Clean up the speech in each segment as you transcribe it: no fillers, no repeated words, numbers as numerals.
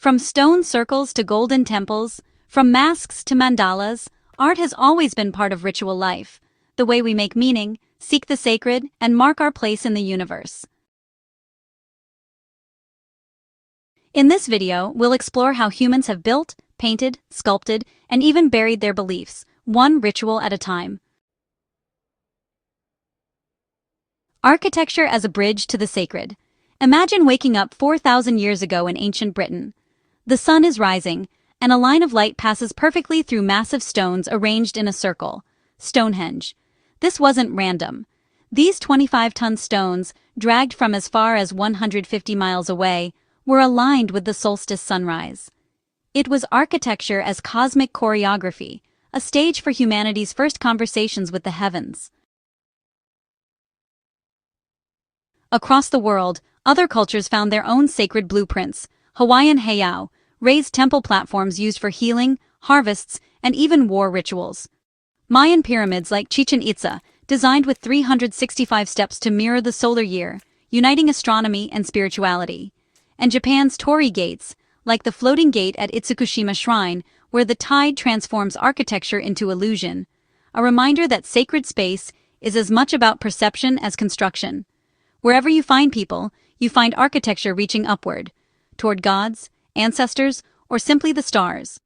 From stone circles to golden temples, from masks to mandalas, art has always been part of ritual life, the way we make meaning, seek the sacred, and mark our place in the universe. In this video, we'll explore how humans have built, painted, sculpted, and even buried their beliefs, one ritual at a time. Architecture as a bridge to the sacred. Imagine waking up 4,000 years ago in ancient Britain. The sun is rising, and a line of light passes perfectly through massive stones arranged in a circle. Stonehenge. This wasn't random. These 25-ton stones, dragged from as far as 150 miles away, were aligned with the solstice sunrise. It was architecture as cosmic choreography, a stage for humanity's first conversations with the heavens. Across the world, other cultures found their own sacred blueprints. Hawaiian heiau, raised temple platforms used for healing, harvests, and even war rituals. Mayan pyramids like Chichen Itza, designed with 365 steps to mirror the solar year, uniting astronomy and spirituality. And Japan's torii gates, like the floating gate at Itsukushima Shrine, where the tide transforms architecture into illusion, a reminder that sacred space is as much about perception as construction. Wherever you find people, you find architecture reaching upward, toward gods, ancestors, or simply the stars.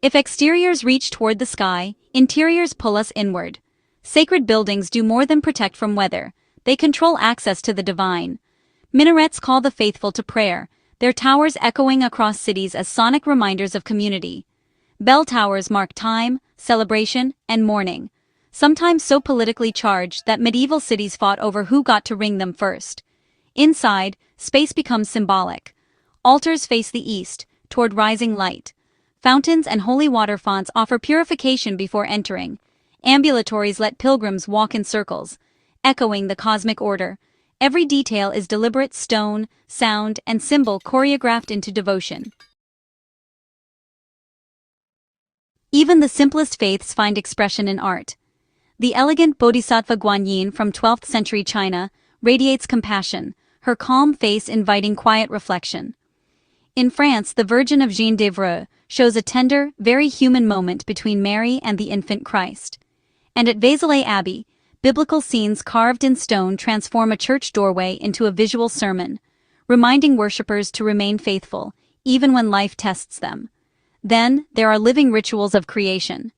If exteriors reach toward the sky, interiors pull us inward. Sacred buildings do more than protect from weather, they control access to the divine. Minarets call the faithful to prayer, their towers echoing across cities as sonic reminders of community. Bell towers mark time, celebration, and mourning, sometimes so politically charged that medieval cities fought over who got to ring them first. Inside, space becomes symbolic. Altars face the east, toward rising light. Fountains and holy water fonts offer purification before entering. Ambulatories let pilgrims walk in circles, echoing the cosmic order. Every detail is deliberate stone, sound, and symbol choreographed into devotion. Even the simplest faiths find expression in art. The elegant Bodhisattva Guanyin from 12th century China radiates compassion, her calm face inviting quiet reflection. In France, the Virgin of Jeanne d'Evreux shows a tender, very human moment between Mary and the infant Christ. And at Vézelay Abbey, biblical scenes carved in stone transform a church doorway into a visual sermon, reminding worshippers to remain faithful, even when life tests them. Then, there are living rituals of creation.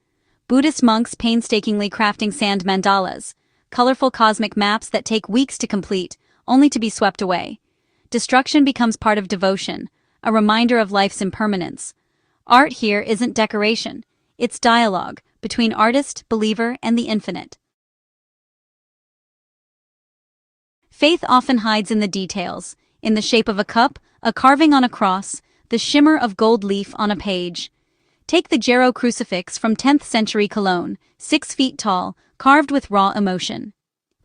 Buddhist monks painstakingly crafting sand mandalas, colorful cosmic maps that take weeks to complete, only to be swept away. Destruction becomes part of devotion, a reminder of life's impermanence. Art here isn't decoration, it's dialogue between artist, believer, and the infinite. Faith often hides in the details, in the shape of a cup, a carving on a cross, the shimmer of gold leaf on a page. Take the Jarrow crucifix from 10th century Cologne, 6 feet tall, carved with raw emotion.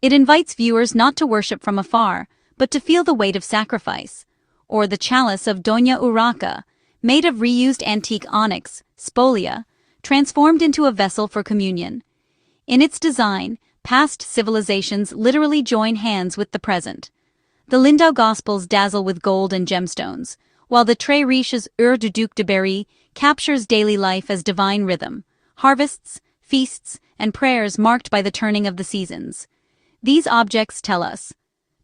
It invites viewers not to worship from afar, but to feel the weight of sacrifice. Or the chalice of Doña Urraca, made of reused antique onyx, spolia, transformed into a vessel for communion. In its design, past civilizations literally join hands with the present. The Lindau Gospels dazzle with gold and gemstones, while the Très Riche's Heure du Duc de Berry captures daily life as divine rhythm, harvests, feasts, and prayers marked by the turning of the seasons. These objects tell us,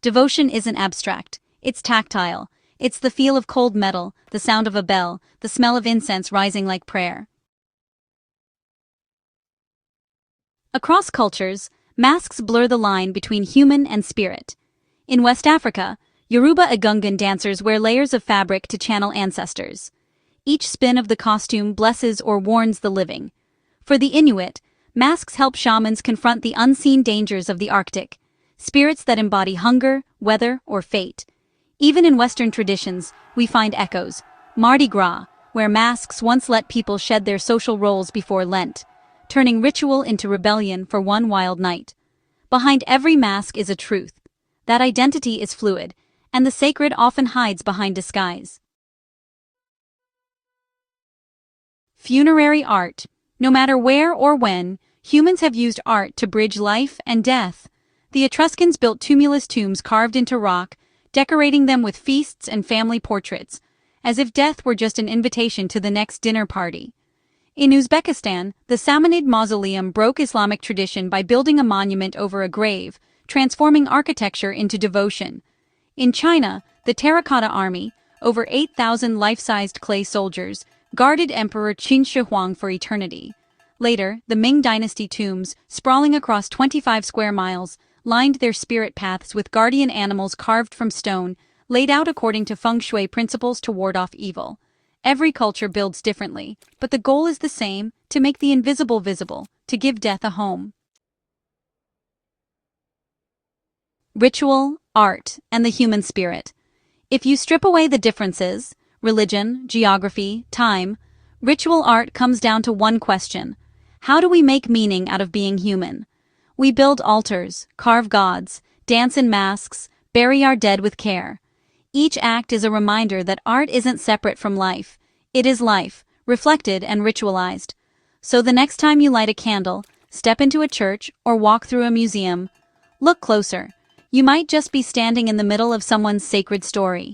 devotion isn't abstract, it's tactile. It's the feel of cold metal, the sound of a bell, the smell of incense rising like prayer. Across cultures, masks blur the line between human and spirit. In West Africa, Yoruba Egungun dancers wear layers of fabric to channel ancestors. Each spin of the costume blesses or warns the living. For the Inuit, masks help shamans confront the unseen dangers of the Arctic, spirits that embody hunger, weather, or fate. Even in Western traditions, we find echoes. Mardi Gras, where masks once let people shed their social roles before Lent, turning ritual into rebellion for one wild night. Behind every mask is a truth. That identity is fluid, and the sacred often hides behind disguise. Funerary art. No matter where or when, humans have used art to bridge life and death. The Etruscans built tumulus tombs carved into rock, decorating them with feasts and family portraits, as if death were just an invitation to the next dinner party. In Uzbekistan, the Samanid mausoleum broke Islamic tradition by building a monument over a grave, transforming architecture into devotion. In China, the Terracotta Army, over 8,000 life-sized clay soldiers, guarded Emperor Qin Shi Huang for eternity. Later, the Ming Dynasty tombs, sprawling across 25 square miles, lined their spirit paths with guardian animals carved from stone, laid out according to feng shui principles to ward off evil. Every culture builds differently, but the goal is the same: to make the invisible visible, to give death a home. Ritual, art, and the human spirit. If you strip away the differences, religion, geography, time, ritual art comes down to one question: how do we make meaning out of being human? We build altars, carve gods, dance in masks, bury our dead with care. Each act is a reminder that art isn't separate from life. It is life, reflected and ritualized. So the next time you light a candle, step into a church, or walk through a museum, look closer. You might just be standing in the middle of someone's sacred story.